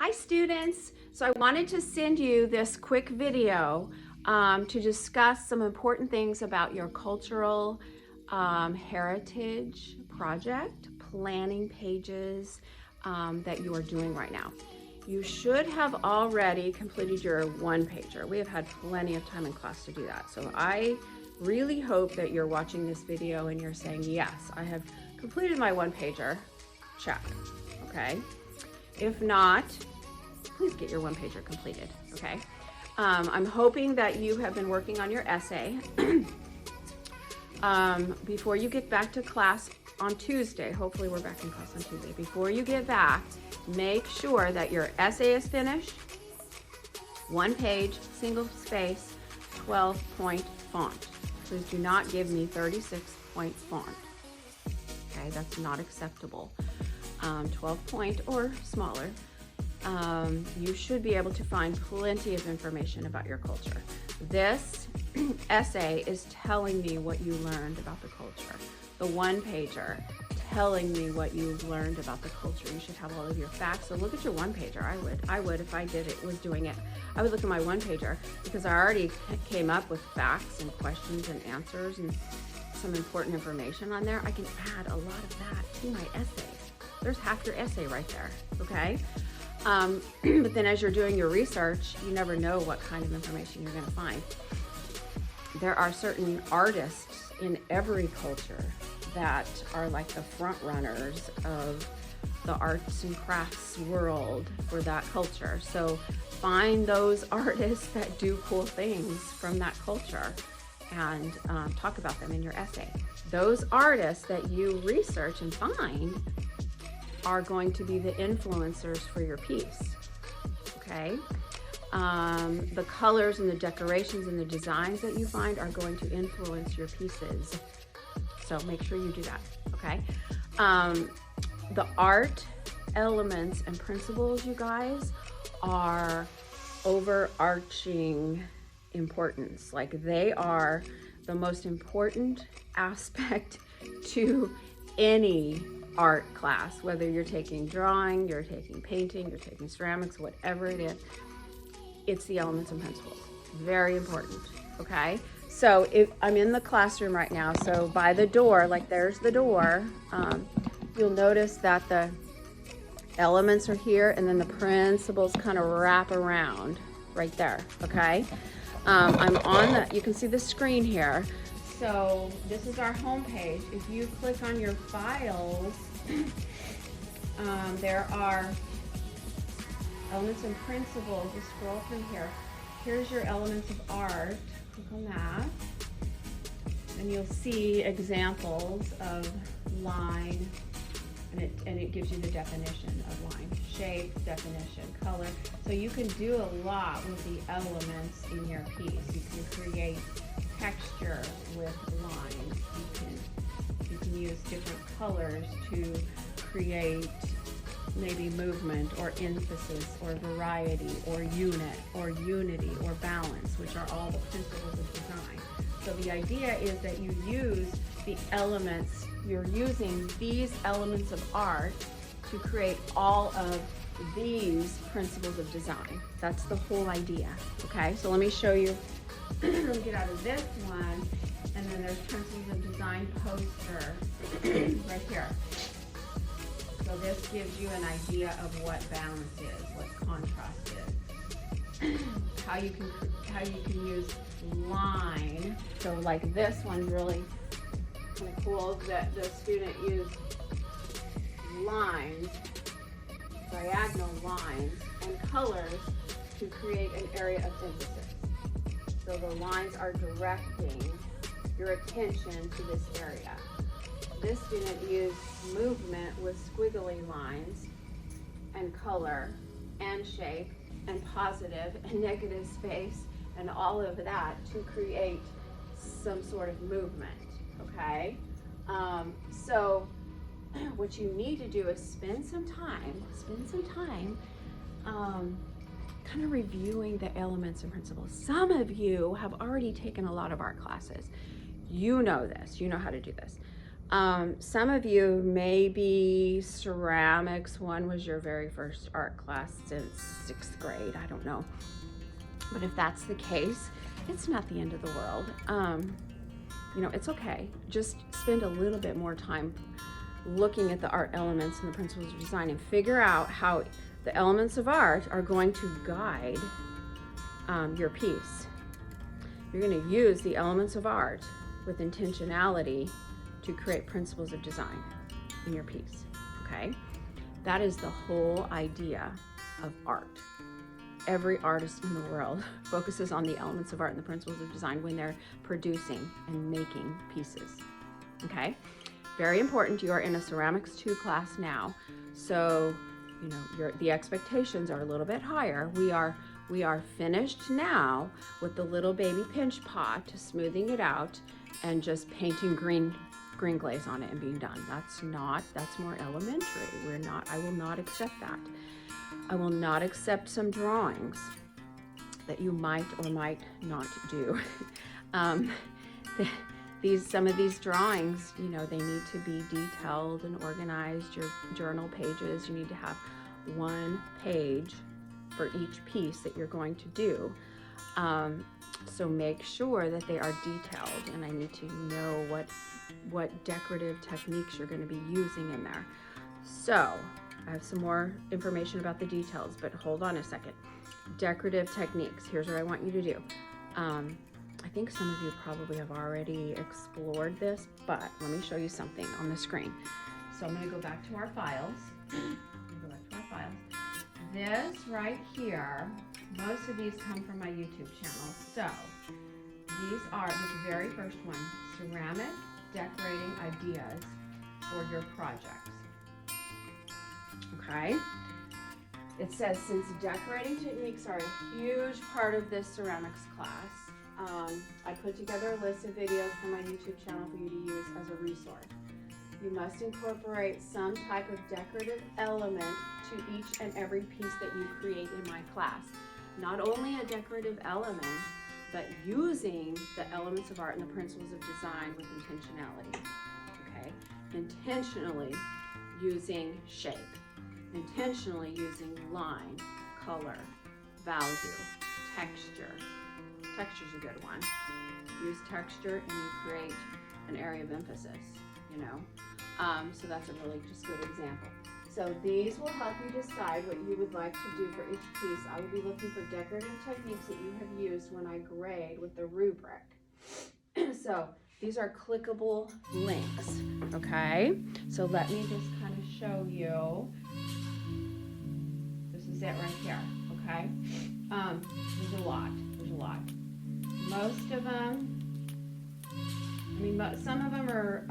Hi students, so I wanted to send you this quick video to discuss some important things about your cultural heritage project, planning pages that you are doing right now. You should have already completed your one-pager. We have had plenty of time in class to do that. So I really hope that you're watching this video and you're saying, yes, I have completed my one-pager, check, okay? If not, please get your one-pager completed, okay? I'm hoping that you have been working on your essay. Before you get back to class on Tuesday, hopefully we're back in class on Tuesday. Before you get back, make sure that your essay is finished, one page, single space, 12-point font. Please do not give me 36-point font, okay? That's not acceptable. 12-point or smaller. You should be able to find plenty of information about your culture. This essay is telling me what you learned about the culture. The one-pager telling me what you learned about the culture. You should have all of your facts. So look at your one-pager. I would if I was doing it. I would look at my one-pager because I already came up with facts and questions and answers and some important information on there. I can add a lot of that to my essay. There's half your essay right there, okay? But then as you're doing your research, you never know what kind of information you're going to find. There are certain artists in every culture that are like the front runners of the arts and crafts world for that culture. So find those artists that do cool things from that culture and talk about them in your essay. Those artists that you research and find are going to be the influencers for your piece, okay? The colors and the decorations and the designs that you find are going to influence your pieces. So make sure you do that, okay? The art elements and principles, you guys, are overarching importance. Like they are the most important aspect to any art class, whether you're taking drawing, you're taking painting, you're taking ceramics, whatever it is, it's the elements and principles. Very important, okay? So if I'm in the classroom right now, so by the door, like there's the door, you'll notice that the elements are here and then the principles kind of wrap around right there, okay? I'm on the, you can see the screen here. So this is our home page. If you click on your files, there are elements and principles. You scroll through here. Here's your elements of art. Click on that. And you'll see examples of line, and it gives you the definition of line. Shape, definition, color. So you can do a lot with the elements in your piece. You can create texture with lines. You can use different colors to create maybe movement or emphasis or variety or unit or unity or balance, which are all the principles of design. So the idea is that you use the elements, you're using these elements of art to create all of these principles of design. That's the whole idea, okay? So let me show you. Let me get out of this one, and then there's principles of design poster right here. So this gives you an idea of what balance is, what contrast is, how you can use line. So like this one's really kind of cool that the student used lines, diagonal lines, and colors to create an area of emphasis. So the lines are directing your attention to this area. This student used movement with squiggly lines and color and shape and positive and negative space and all of that to create some sort of movement, okay? So what you need to do is spend some time kind of reviewing the elements and principles. Some of you have already taken a lot of art classes. You know this, you know how to do this. Some of you, maybe ceramics one was your very first art class since 6th grade, I don't know. But if that's the case, it's not the end of the world. You know, it's okay. Just spend a little bit more time looking at the art elements and the principles of design and figure out how the elements of art are going to guide your piece. You're going to use the elements of art with intentionality to create principles of design in your piece, okay? That is the whole idea of art. Every artist in the world focuses on the elements of art and the principles of design when they're producing and making pieces, okay? Very important. You are in a Ceramics 2 class now, so you know the expectations are a little bit higher. We are finished now with the little baby pinch pot, smoothing it out and just painting green glaze on it and being done. That's more elementary. I will not accept that. I will not accept some drawings that you might or might not do. Some of these drawings, you know, they need to be detailed and organized. Your journal pages, you need to have 1 page for each piece that you're going to do. So make sure that they are detailed, and I need to know what decorative techniques you're going to be using in there. So I have some more information about the details, but hold on a second. Decorative techniques, here's what I want you to do. I think some of you probably have already explored this, but let me show you something on the screen. So I'm going to go back to our files. This right here, most of these come from my YouTube channel. So these are the very first one, ceramic decorating ideas for your projects. Okay? It says, since decorating techniques are a huge part of this ceramics class, I put together a list of videos from my YouTube channel for you to use as a resource. You must incorporate some type of decorative element to each and every piece that you create in my class. Not only a decorative element, but using the elements of art and the principles of design with intentionality. Okay? Intentionally using shape. Intentionally using line, color, value, texture. Texture's a good one. Use texture and you create an area of emphasis, you know. So that's a really just good example. So these will help you decide what you would like to do for each piece. I will be looking for decorative techniques that you have used when I grade with the rubric. So these are clickable links, okay? So let me just kind of show you. This is it right here, okay? There's a lot. Most of them, I mean, some of them are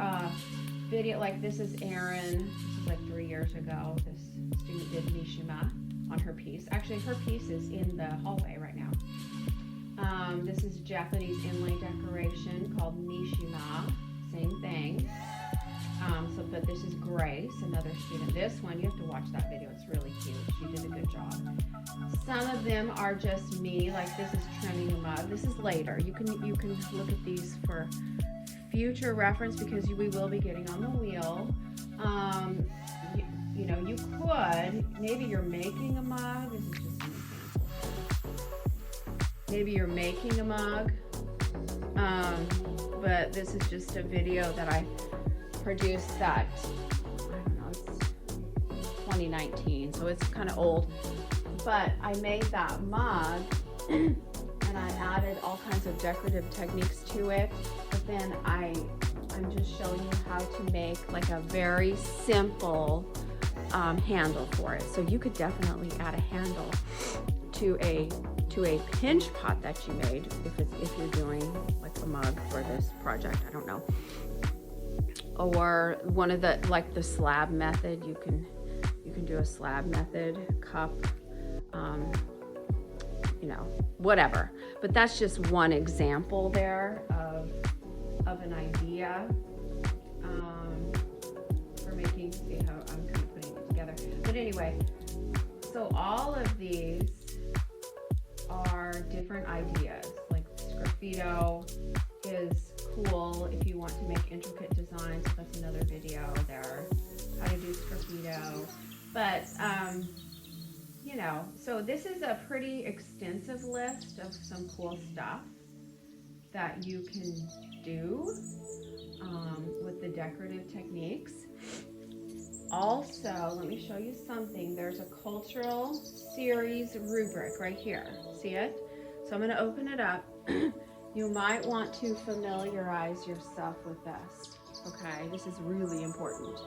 video, like this is Erin. This is like 3 years ago. This student did Mishima on her piece. Actually, her piece is in the hallway right now. This is Japanese inlay decoration called Mishima. Same thing. But this is Grace, another student. This one, you have to watch that video. It's really cute. She did a good job. Some of them are just me, like this is trimming a mug. This is later. You can look at these for future reference because we will be getting on the wheel. You know, you could, maybe you're making a mug. This is just an example. Maybe you're making a mug, but this is just a video that I produced that, I don't know, it's 2019, so it's kind of old. But I made that mug and I added all kinds of decorative techniques to it. But then I'm just showing you how to make like a very simple handle for it. So you could definitely add a handle to a pinch pot that you made if you're doing like a mug for this project. I don't know. Or one of the, like the slab method, you can do a slab method cup, you know, whatever. But that's just one example there of an idea for making, see how I'm kind of putting it together. But anyway, so all of these are different ideas. Like Sgraffito is cool if you want to make intricate designs. That's another video there, how to do sgraffito. But, you know, so this is a pretty extensive list of some cool stuff that you can do with the decorative techniques. Also, let me show you something. There's a cultural series rubric right here. See it? So I'm going to open it up. You might want to familiarize yourself with this. Okay, this is really important.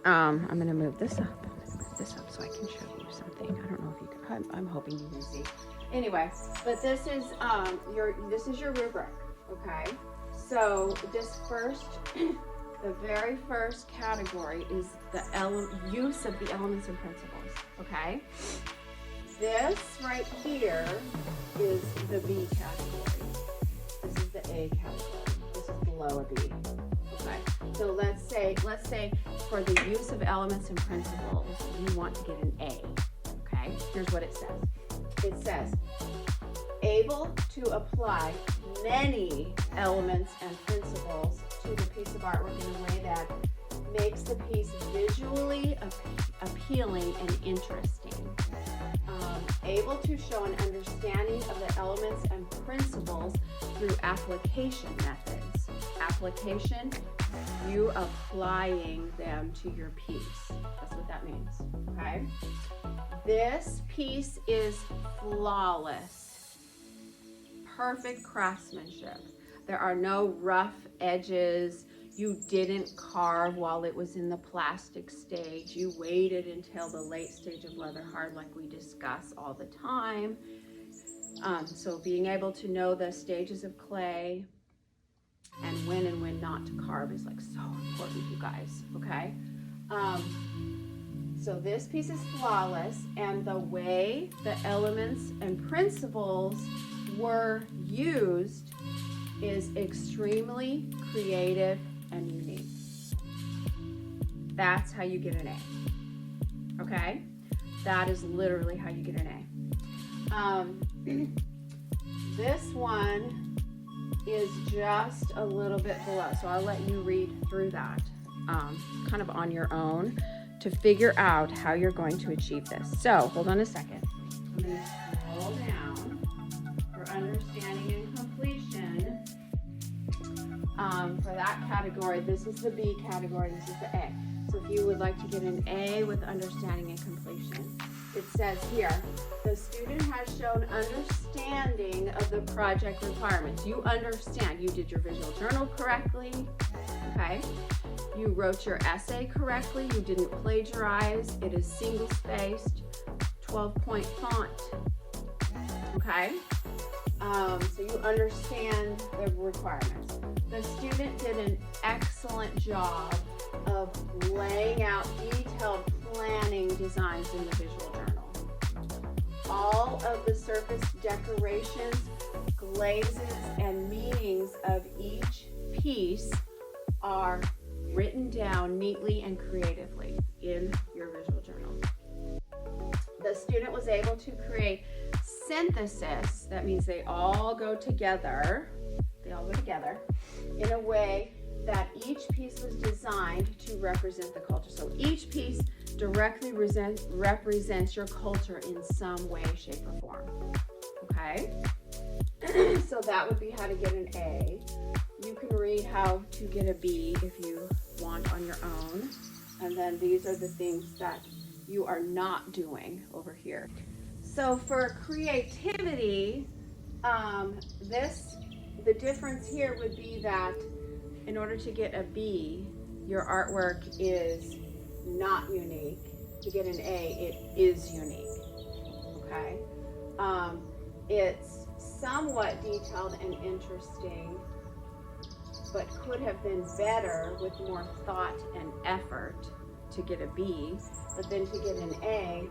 I'm going to move this up. I'm going to move this up so I can show you something. I don't know if you can. I'm hoping you can see. Anyway, but this is your rubric. Okay, so this first. The very first category is the use of the elements and principles, okay? This right here is the B category. This is the A category. This is below a B, okay? So let's say for the use of elements and principles, you want to get an A, okay? Here's what it says. It says, able to apply many elements and principles to the piece of artwork in a way that makes the piece visually appealing and interesting. Able to show an understanding of the elements and principles through application methods. Application, you applying them to your piece. That's what that means, okay? This piece is flawless. Perfect craftsmanship. There are no rough edges. You didn't carve while it was in the plastic stage. You waited until the late stage of leather hard like we discuss all the time. So being able to know the stages of clay and when not to carve is like so important, you guys, okay? So this piece is flawless, and the way the elements and principles were used is extremely creative and unique. That's how you get an A, okay? That is literally how you get an A. This one is just a little bit below, so I'll let you read through that kind of on your own to figure out how you're going to achieve this. So hold on a second. I'm going to scroll down for understanding and completion. For that category, this is the B category, this is the A. So if you would like to get an A with understanding and completion, it says here, the student has shown understanding of the project requirements. You understand, you did your visual journal correctly, okay? You wrote your essay correctly, you didn't plagiarize, it is single-spaced, 12-point font, okay? So you understand the requirements. The student did an excellent job of laying out detailed planning designs in the visual journal. All of the surface decorations, glazes, and meanings of each piece are written down neatly and creatively in your visual journal. The student was able to create synthesis, that means they all go together, in a way that each piece was designed to represent the culture. So each piece directly represents your culture in some way, shape, or form, okay? So that would be how to get an A. You can read how to get a B if you want on your own. And then these are the things that you are not doing over here. So for creativity, the difference here would be that in order to get a B, your artwork is not unique. To get an A, it is unique, okay? It's somewhat detailed and interesting, but could have been better with more thought and effort to get a B. But then to get an A,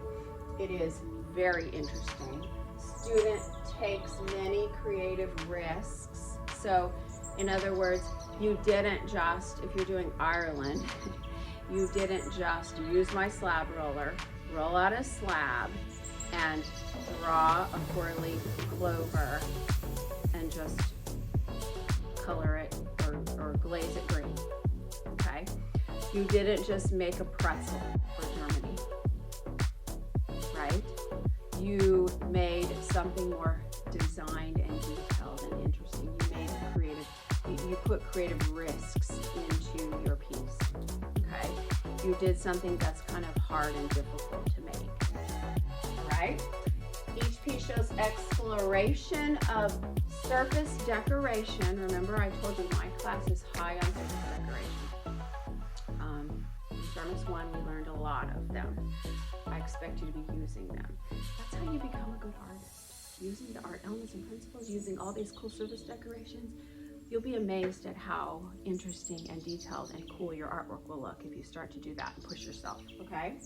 it is very interesting. Student takes many creative risks. So in other words, you didn't just, if you're doing Ireland, you didn't just use my slab roller, roll out a slab, and draw a 4-leaf clover and just color it or glaze it green, okay? You didn't just make a pretzel for Germany, right? You made something more designed and detailed and interesting. You made you put creative risks into your piece, okay? You did something that's kind of hard and difficult to make, right? Each piece shows exploration of surface decoration. Remember, I told you my class is high on surface decoration. In Ceramics 1, we learned a lot of them. I expect you to be using them. That's how you become a good artist. Using the art elements and principles, using all these cool surface decorations. You'll be amazed at how interesting and detailed and cool your artwork will look if you start to do that and push yourself, okay?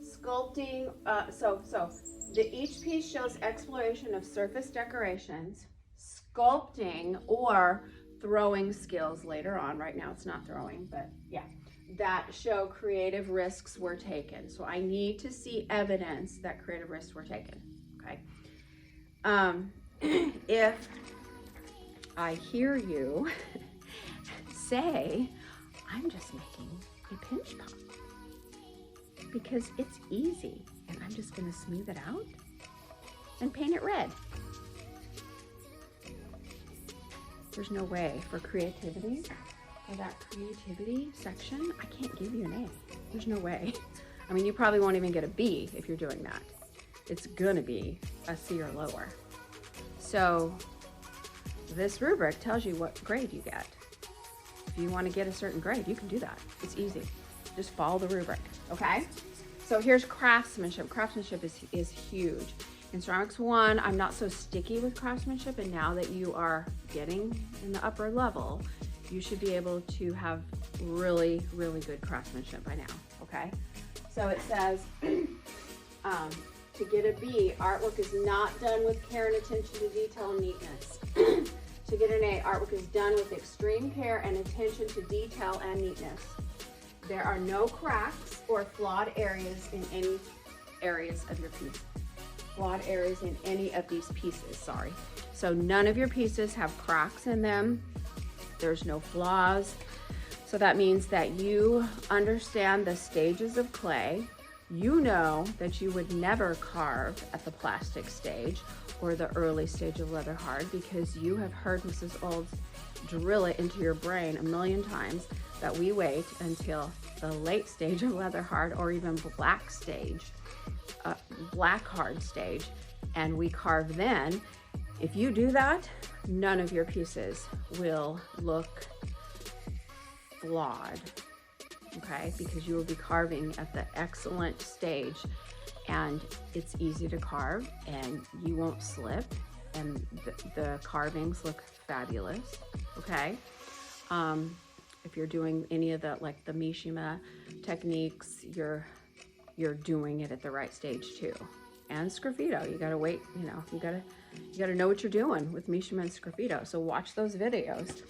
Sculpting, each piece shows exploration of surface decorations, sculpting or throwing skills later on. Right now it's not throwing, but yeah, that show creative risks were taken. So I need to see evidence that creative risks were taken, okay? If I hear you say, I'm just making a pinch pop because it's easy and I'm just going to smooth it out and paint it red. There's no way for creativity, for that creativity section, I can't give you an A. There's no way. I mean, you probably won't even get a B if you're doing that. It's going to be a C or lower. So this rubric tells you what grade you get. If you want to get a certain grade, you can do that. It's easy. Just follow the rubric, okay? So here's craftsmanship. Craftsmanship is huge. In Ceramics 1, I'm not so sticky with craftsmanship, and now that you are getting in the upper level, you should be able to have really, really good craftsmanship by now, okay? So it says, to get a B, artwork is not done with care and attention to detail and neatness. To get an A, artwork is done with extreme care and attention to detail and neatness. There are no cracks or flawed areas in any areas of your piece. Flawed areas in any of these pieces, sorry. So none of your pieces have cracks in them. There's no flaws. So that means that you understand the stages of clay. You know that you would never carve at the plastic stage or the early stage of leather hard because you have heard Mrs. Olds drill it into your brain a million times that we wait until the late stage of leather hard or even black stage, black hard stage, and we carve then. If you do that, none of your pieces will look flawed, okay? Because you will be carving at the excellent stage and it's easy to carve and you won't slip and the carvings look fabulous, okay? If you're doing any of the, like the Mishima techniques, you're doing it at the right stage too. And Sgraffito, you gotta wait, you know, you gotta know what you're doing with Mishima and Sgraffito. So watch those videos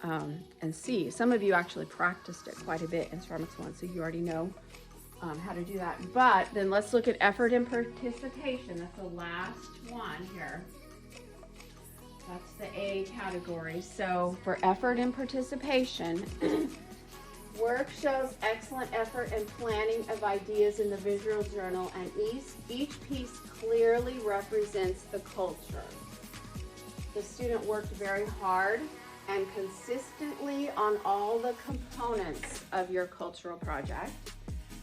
and see. Some of you actually practiced it quite a bit in Ceramics 1, so you already know how to do that. But then let's look at effort and participation. That's the last one here. That's the A category. So for effort and participation, work shows excellent effort and planning of ideas in the visual journal, and each piece clearly represents the culture. The student worked very hard and consistently on all the components of your cultural project.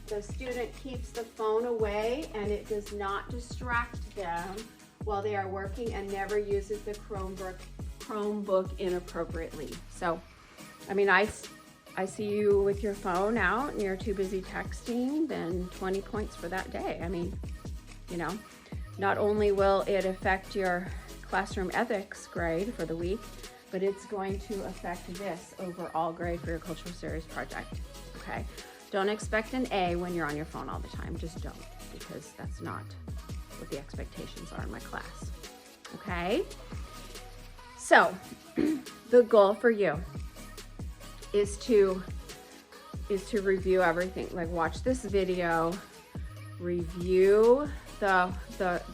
The student keeps the phone away and it does not distract them while they are working and never uses the Chromebook inappropriately. So, I mean, I see you with your phone out and you're too busy texting, then 20 points for that day. I mean, you know, not only will it affect your classroom ethics grade for the week, but it's going to affect this overall grade for your cultural series project, okay? Don't expect an A when you're on your phone all the time. Just don't, because that's not what the expectations are in my class, okay? So, the goal for you is to review everything. Like, watch this video, review the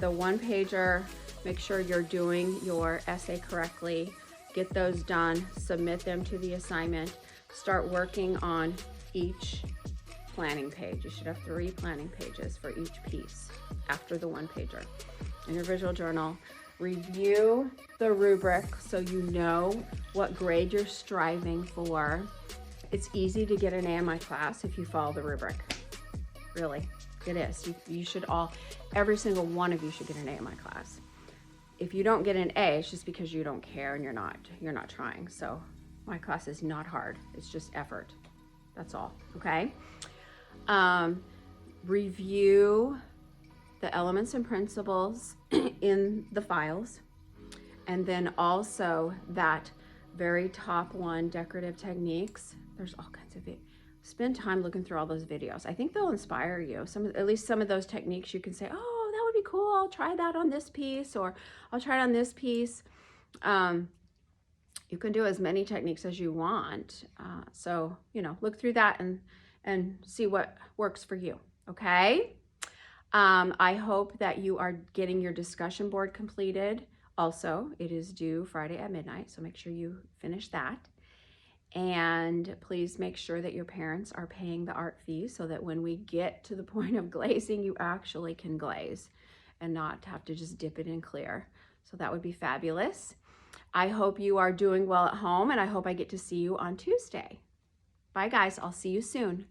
one pager Make sure you're doing your essay correctly. Get those done, submit them to the assignment. Start working on each planning page. You should have 3 planning pages for each piece after the 1-pager. In your visual journal, review the rubric so you know what grade you're striving for. It's easy to get an A in my class if you follow the rubric. Really, it is. You should all, every single one of you should get an A in my class. If you don't get an A, it's just because you don't care and you're not trying. So my class is not hard. It's just effort. That's all, okay? Review the elements and principles in the files. And then also that very top one, decorative techniques. There's all kinds of it. Spend time looking through all those videos. I think they'll inspire you. At least some of those techniques you can say, oh, that would be cool. I'll try that on this piece, or I'll try it on this piece. You can do as many techniques as you want. So, you know, look through that and see what works for you, okay? I hope that you are getting your discussion board completed. Also, it is due Friday at midnight, so make sure you finish that. And please make sure that your parents are paying the art fee so that when we get to the point of glazing, you actually can glaze and not have to just dip it in clear. So that would be fabulous. I hope you are doing well at home, and I hope I get to see you on Tuesday. Bye guys, I'll see you soon.